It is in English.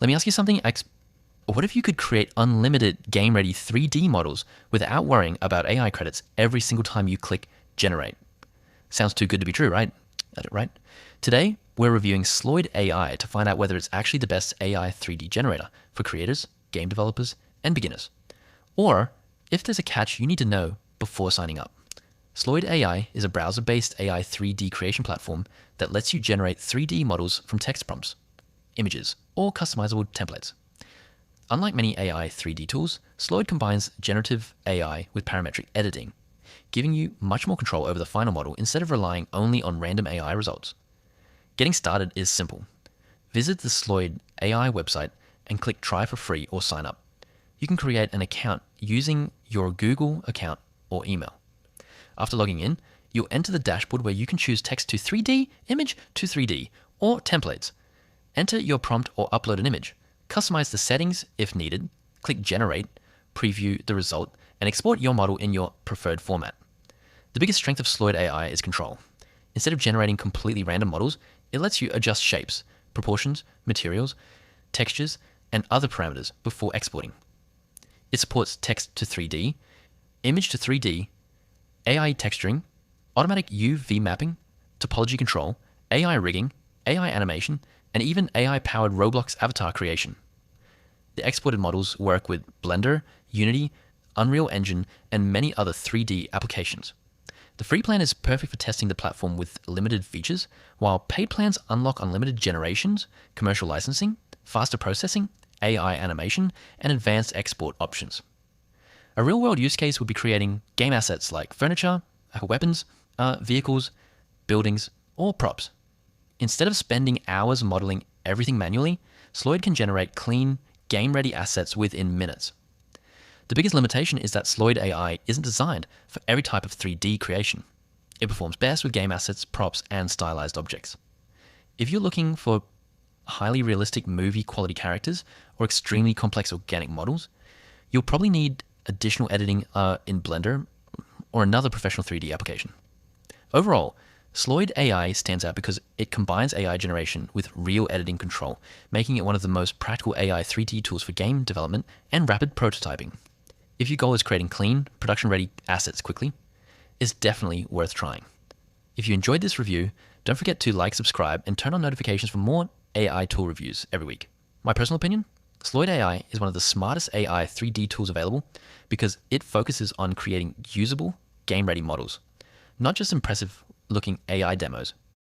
Let me ask you something. What if you could create unlimited game-ready 3D models without worrying about AI credits every single time you click generate? Sounds too good to be true, right? Right? Today, we're reviewing Sloyd AI to find out whether it's actually the best AI 3D generator for creators, game developers, and beginners. Or if there's a catch you need to know before signing up. Sloyd AI is a browser-based AI 3D creation platform that lets you generate 3D models from text prompts, images, or customizable templates. Unlike many AI 3D tools, Sloyd combines generative AI with parametric editing, giving you much more control over the final model instead of relying only on random AI results. Getting started is simple. Visit the Sloyd AI website and click try for free or sign up. You can create an account using your Google account or email. After logging in, you'll enter the dashboard where you can choose text to 3D, image to 3D, or templates. Enter your prompt or upload an image. Customize the settings if needed, click generate, preview the result, and export your model in your preferred format. The biggest strength of Sloyd AI is control. Instead of generating completely random models, it lets you adjust shapes, proportions, materials, textures, and other parameters before exporting. It supports text to 3D, image to 3D, AI texturing, automatic UV mapping, topology control, AI rigging, AI animation, and even AI-powered Roblox avatar creation. The exported models work with Blender, Unity, Unreal Engine, and many other 3D applications. The free plan is perfect for testing the platform with limited features, while paid plans unlock unlimited generations, commercial licensing, faster processing, AI animation, and advanced export options. A real-world use case would be creating game assets like furniture, weapons, vehicles, buildings, or props. Instead of spending hours modeling everything manually, Sloyd can generate clean, game-ready assets within minutes. The biggest limitation is that Sloyd AI isn't designed for every type of 3D creation. It performs best with game assets, props, and stylized objects. If you're looking for highly realistic movie-quality characters or extremely complex organic models, you'll probably need additional editing in Blender or another professional 3D application. Overall, Sloyd AI stands out because it combines AI generation with real editing control, making it one of the most practical AI 3D tools for game development and rapid prototyping. If your goal is creating clean, production-ready assets quickly, it's definitely worth trying. If you enjoyed this review, don't forget to like, subscribe, and turn on notifications for more AI tool reviews every week. My personal opinion? Sloyd AI is one of the smartest AI 3D tools available because it focuses on creating usable, game-ready models. Not just impressive-looking AI demos,